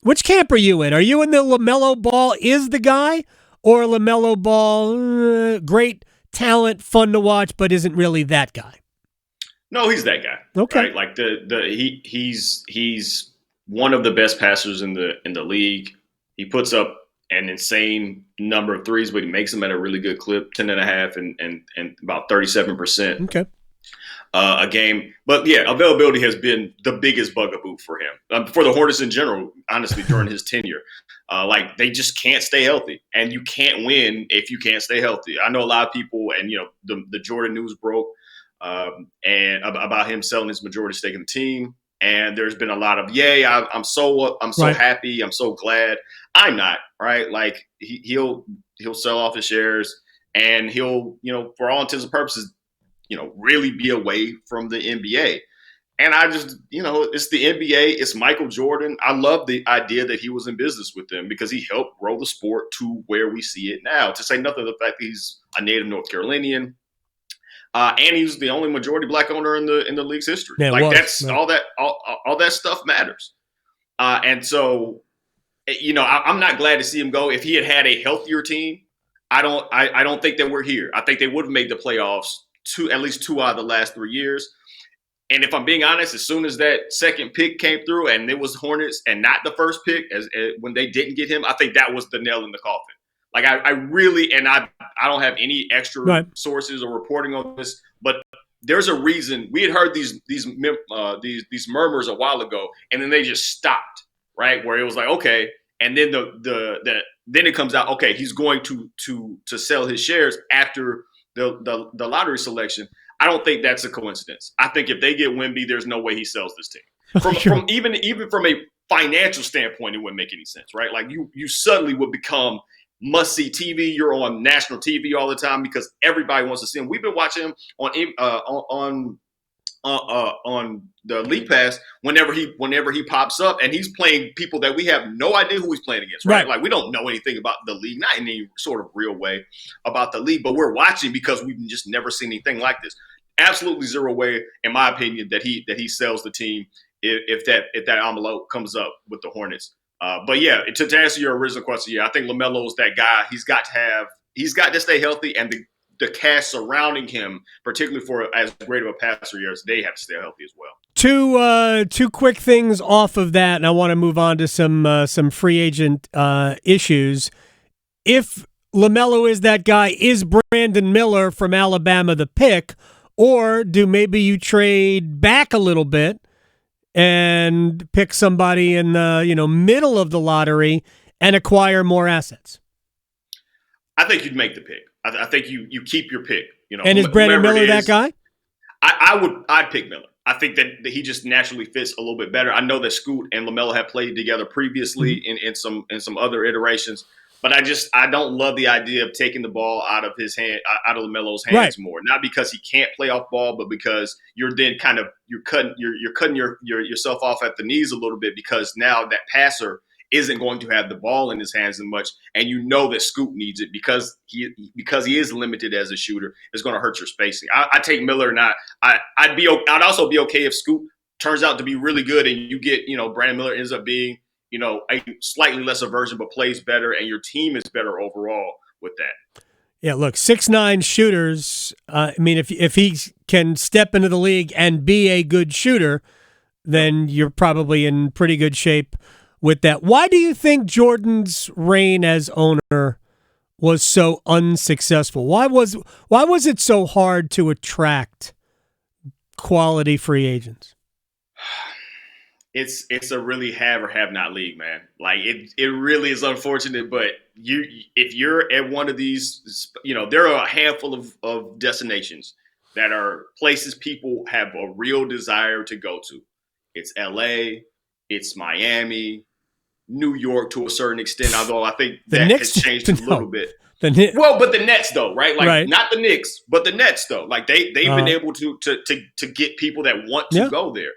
Which camp are you in? Are you in the LaMelo Ball is the guy, or LaMelo Ball, great talent, fun to watch, but isn't really that guy? No, he's that guy. Okay. Right? Like he's one of the best passers in the league. He puts up an insane number of threes, but he makes them at a really good clip, 10 and a half and about 37%. Okay. A game. But yeah, availability has been the biggest bugaboo for him, for the Hornets in general, honestly, during his tenure. Like they just can't stay healthy, and you can't win if you can't stay healthy. I know a lot of people, and the Jordan news broke and about him selling his majority stake in the team. And there's been a lot of, I'm so Right. happy, I'm so glad. I'm not, right? Like he'll sell off his shares, and he'll, for all intents and purposes, really be away from the NBA. And I just, it's the NBA. It's Michael Jordan. I love the idea that he was in business with them because he helped grow the sport to where we see it now. To say nothing of the fact that he's a native North Carolinian, and he's the only majority black owner in the league's history. Yeah, all that stuff matters. And so, I'm not glad to see him go. If he had a healthier team, I don't think that we're here. I think they would have made the playoffs at least 2 out of the last 3 years. And if I'm being honest, as soon as that second pick came through and it was Hornets and not the first pick, when they didn't get him, I think that was the nail in the coffin. Like I really, and I don't have any extra sources or reporting on this, but there's a reason we had heard these murmurs a while ago, and then they just stopped, right? Where it was like, okay, and then then it comes out, okay, he's going to sell his shares after the lottery selection. I don't think that's a coincidence. I think if they get Wemby, there's no way he sells this team. From even from a financial standpoint, it wouldn't make any sense, right? Like you suddenly would become must-see TV. You're on national TV all the time because everybody wants to see him. We've been watching him on the League Pass whenever he pops up, and he's playing people that we have no idea who he's playing against, right? Like we don't know anything about the league, not in any sort of real way about the league, but we're watching because we've just never seen anything like this. Absolutely zero way, in my opinion, that he sells the team if that envelope comes up with the Hornets. But yeah, to answer your original question, yeah, I think LaMelo is that guy. He's got to stay healthy, and the cast surrounding him, particularly for as great of a passer as they have to stay healthy as well. Two quick things off of that, and I want to move on to some free agent issues. If LaMelo is that guy, is Brandon Miller from Alabama the pick, or do maybe you trade back a little bit and pick somebody in the middle of the lottery and acquire more assets? I think you'd make the pick. I think you keep your pick. And is Brandon Miller that guy? I'd pick Miller. I think that he just naturally fits a little bit better. I know that Scoot and LaMelo have played together previously in some other iterations, but I don't love the idea of taking the ball out of LaMelo's hands more. Not because he can't play off ball, but because you're then you're cutting yourself off at the knees a little bit, because now that passer isn't going to have the ball in his hands as much, and that Scoot needs it because he is limited as a shooter. It's going to hurt your spacing. I take Miller, and I'd also be okay if Scoot turns out to be really good, and you get Brandon Miller ends up being a slightly lesser version, but plays better, and your team is better overall with that. Yeah, look, 6'9" shooters. If he can step into the league and be a good shooter, then you're probably in pretty good shape with that. Why do you think Jordan's reign as owner was so unsuccessful? Why was it so hard to attract quality free agents? It's a really have or have not league, man. Like it really is unfortunate, but if you're at one of these, there are a handful of destinations that are places people have a real desire to go to. It's LA, it's Miami, New York to a certain extent, although I think that has changed a little bit. But the Nets though, right? Like not the Knicks, but the Nets though. Like they've been able to get people that want to go there.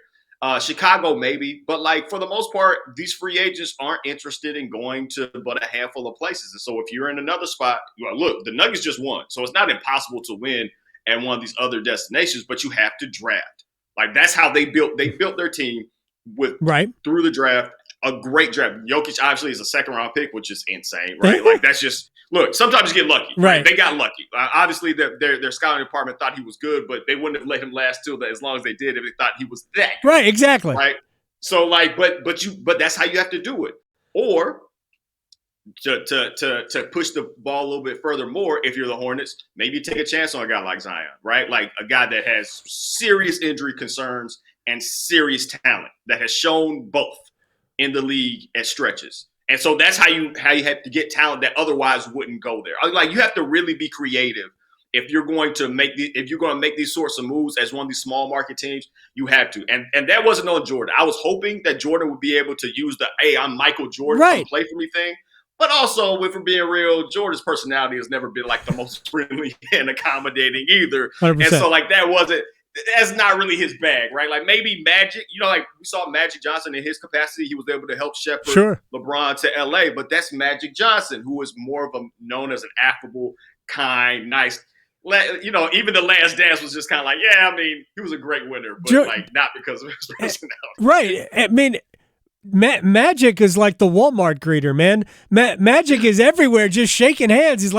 Chicago maybe, but like for the most part, these free agents aren't interested in going to but a handful of places. And so if you're in another spot, look, the Nuggets just won, so it's not impossible to win at one of these other destinations, but you have to draft. Like that's how they built their team through the draft. a great draft. Jokic obviously is a second-round pick, which is insane, right? Like, that's just – look, sometimes you get lucky, right? They got lucky. Obviously, their scouting department thought he was good, but they wouldn't have let him last as long as they did if they thought he was that good. Right, exactly. Right? So, like, but that's how you have to do it. Or to push the ball a little bit further more, if you're the Hornets, maybe take a chance on a guy like Zion, right? Like a guy that has serious injury concerns and serious talent that has shown both in the league at stretches. And so that's how you have to get talent that otherwise wouldn't go there. Like, you have to really be creative if you're going to make these sorts of moves as one of these small market teams. You have to. And that wasn't on Jordan. I was hoping that Jordan would be able to use the "Hey, I'm Michael Jordan, come play for me" thing. But also, if we're being real, Jordan's personality has never been like the most friendly and accommodating either. 100%. And so, like, that's not really his bag, right? Like, maybe Magic, like we saw Magic Johnson in his capacity. He was able to help shepherd LeBron to LA, but that's Magic Johnson, who is more of known as an affable, kind, nice. Even the Last Dance was just kind of like, yeah, I mean, he was a great winner, but like not because of his personality. Right. I mean, Magic is like the Walmart greeter, man. Magic is everywhere, just shaking hands.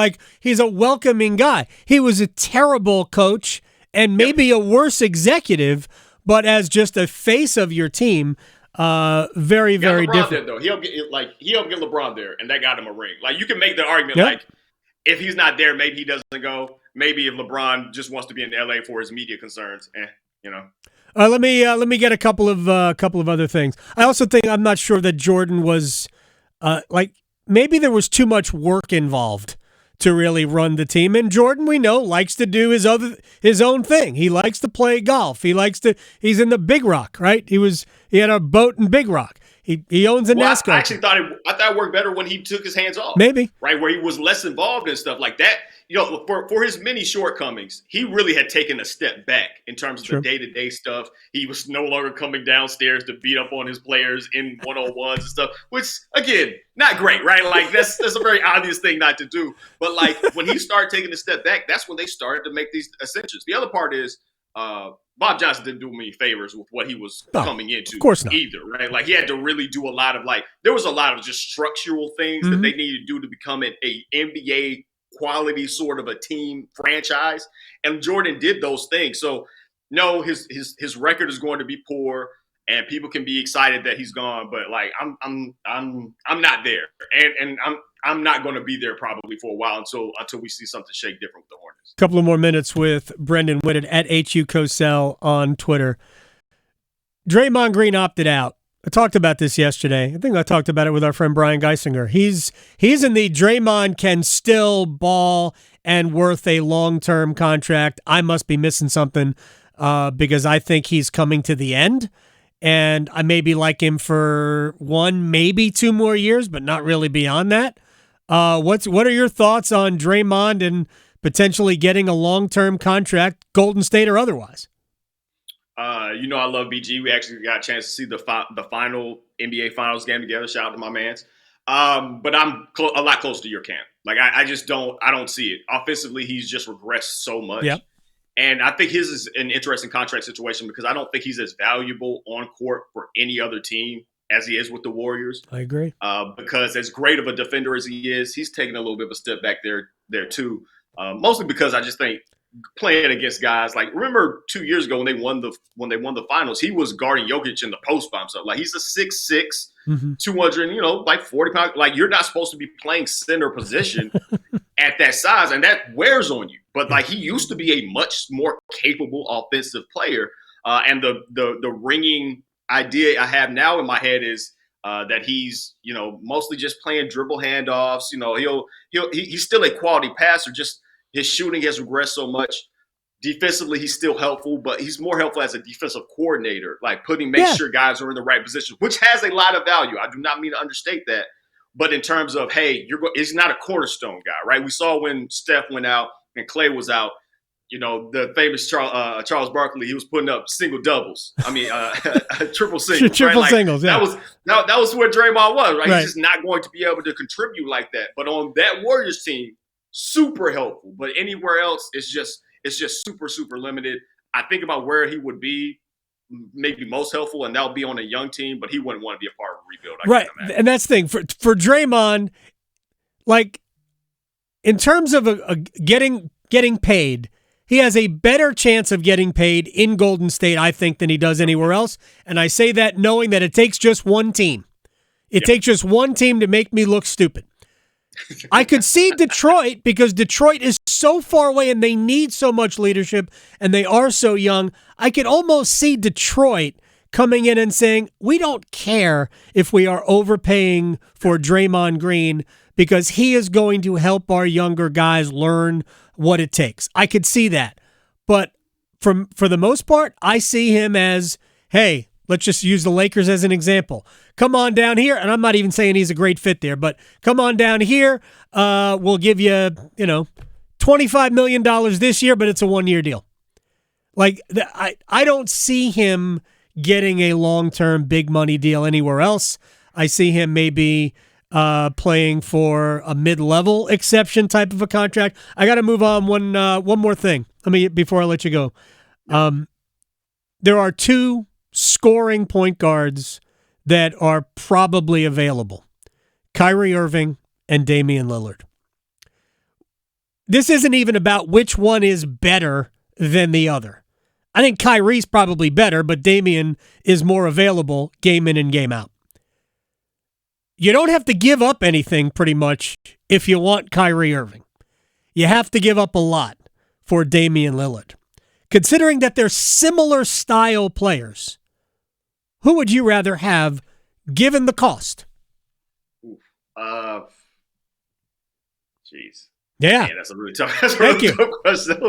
He's a welcoming guy. He was a terrible coach and maybe a worse executive, but as just a face of your team, very, very LeBron different. There, though. He helped get LeBron there, and that got him a ring. Like, you can make the argument, like, if he's not there, maybe he doesn't go. Maybe if LeBron just wants to be in LA for his media concerns, Let me get a couple of other things. I also think, I'm not sure that Jordan was maybe there was too much work involved to really run the team. And Jordan, we know, likes to do his own thing. He likes to play golf. He's in the Big Rock, right? He had a boat in Big Rock. He owns a NASCAR. I actually thought it worked better when he took his hands off. Maybe. Right, where he was less involved in stuff like that. For his many shortcomings, he really had taken a step back in terms of the day-to-day stuff. He was no longer coming downstairs to beat up on his players in one-on-ones and stuff, which, again, not great, right? Like, that's a very obvious thing not to do. But, like, when he started taking a step back, that's when they started to make these ascensions. The other part is Bob Johnson didn't do him any favors with what he was coming into, of course not. Either, right? Like, he had to really do a lot of, there was a lot of just structural things that they needed to do to become an NBA quality sort of a team franchise, and Jordan did those things. So no, his record is going to be poor, and people can be excited that he's gone, but like I'm not there, and I'm not going to be there probably for a while until we see something shake different with the Hornets. Couple of more minutes with Brenden Whitted at HU Cosell on Twitter. Draymond Green opted out. I talked about this yesterday. I think I talked about it with our friend Brian Geisinger. He's in the Draymond can still ball and worth a long-term contract. I must be missing something because I think he's coming to the end, and I maybe like him for 1, maybe 2 more years, but not really beyond that. What are your thoughts on Draymond and potentially getting a long-term contract, Golden State or otherwise? I love BG. We actually got a chance to see the final NBA Finals game together. Shout out to my mans. But I'm a lot closer to your camp. Like, I just don't see it. Offensively, he's just regressed so much. Yep. And I think his is an interesting contract situation because I don't think he's as valuable on court for any other team as he is with the Warriors. I agree. Because as great of a defender as he is, he's taking a little bit of a step back there too. Mostly because I just think playing against guys like, remember 2 years ago when they won the finals, he was guarding Jokic in the post by himself. Like, he's a 6'6", 200, like 40 pounds. Like, you're not supposed to be playing center position at that size, and that wears on you. But like, he used to be a much more capable offensive player. And the ringing idea I have now in my head is that he's, mostly just playing dribble handoffs. He's still a quality passer, just his shooting has regressed so much. Defensively, he's still helpful, but he's more helpful as a defensive coordinator, like make sure guys are in the right position, which has a lot of value. I do not mean to understate that. But in terms of, hey, he's not a cornerstone guy, right? We saw when Steph went out and Clay was out, the famous Charles Barkley, he was putting up single doubles. I mean, triple singles. Triple singles, yeah. That was where Draymond was, right? He's just not going to be able to contribute like that. But on that Warriors team, super helpful. But anywhere else, it's just super, super limited. I think about where he would be maybe most helpful, and that'll be on a young team. But he wouldn't want to be a part of a rebuild. Right, and that's the thing for Draymond. Like, in terms of getting paid, he has a better chance of getting paid in Golden State, I think, than he does anywhere else. And I say that knowing that it takes just one team. It takes just one team to make me look stupid. I could see Detroit, because Detroit is so far away and they need so much leadership and they are so young. I could almost see Detroit coming in and saying, we don't care if we are overpaying for Draymond Green because he is going to help our younger guys learn what it takes. I could see that. But for the most part, I see him as, hey, let's just use the Lakers as an example. Come on down here, and I'm not even saying he's a great fit there, but come on down here. We'll give you, $25 million this year, but it's a one-year deal. Like, I don't see him getting a long-term big money deal anywhere else. I see him maybe playing for a mid-level exception type of a contract. I got to move on. One more thing. Before I let you go. There are two scoring point guards that are probably available: Kyrie Irving and Damian Lillard. This isn't even about which one is better than the other. I think Kyrie's probably better, but Damian is more available game in and game out. You don't have to give up anything pretty much if you want Kyrie Irving. You have to give up a lot for Damian Lillard. Considering that they're similar style players, who would you rather have given the cost? Jeez. Yeah. Man, that's a really tough question.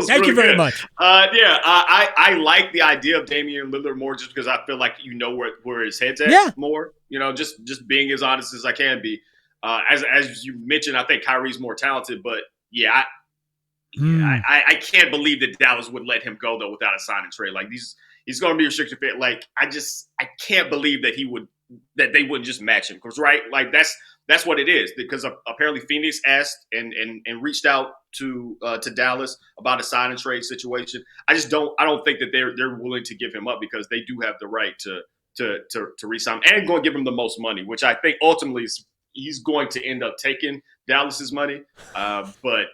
Thank you very much. I like the idea of Damian Lillard more just because I feel like where his head's at more. Just being as honest as I can be. As you mentioned, I think Kyrie's more talented, but I can't believe that Dallas would let him go though without a sign and trade. Like he's going to be restricted fit. Like I can't believe that they wouldn't just match him, because that's what it is, because apparently Phoenix asked and reached out to Dallas about a sign and trade situation. I don't think that they're willing to give him up, because they do have the right to re-sign him and go and give him the most money, which I think ultimately he's going to end up taking Dallas's money. But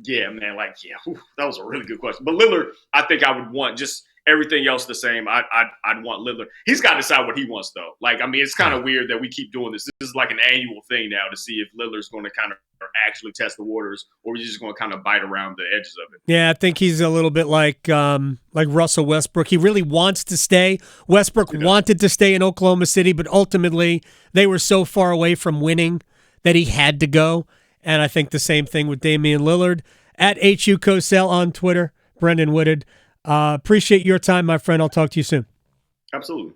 yeah, man, that was a really good question. But Lillard, I think I would want just everything else the same. I'd want Lillard. He's got to decide what he wants, though. It's kind of weird that we keep doing this. This is like an annual thing now to see if Lillard's going to kind of actually test the waters, or he's just going to kind of bite around the edges of it. Yeah, I think he's a little bit like Russell Westbrook. He really wants to stay. Westbrook wanted to stay in Oklahoma City, but ultimately they were so far away from winning that he had to go. And I think the same thing with Damian Lillard. At HU Cosell on Twitter, Brenden Whitted. Appreciate your time, my friend. I'll talk to you soon. Absolutely.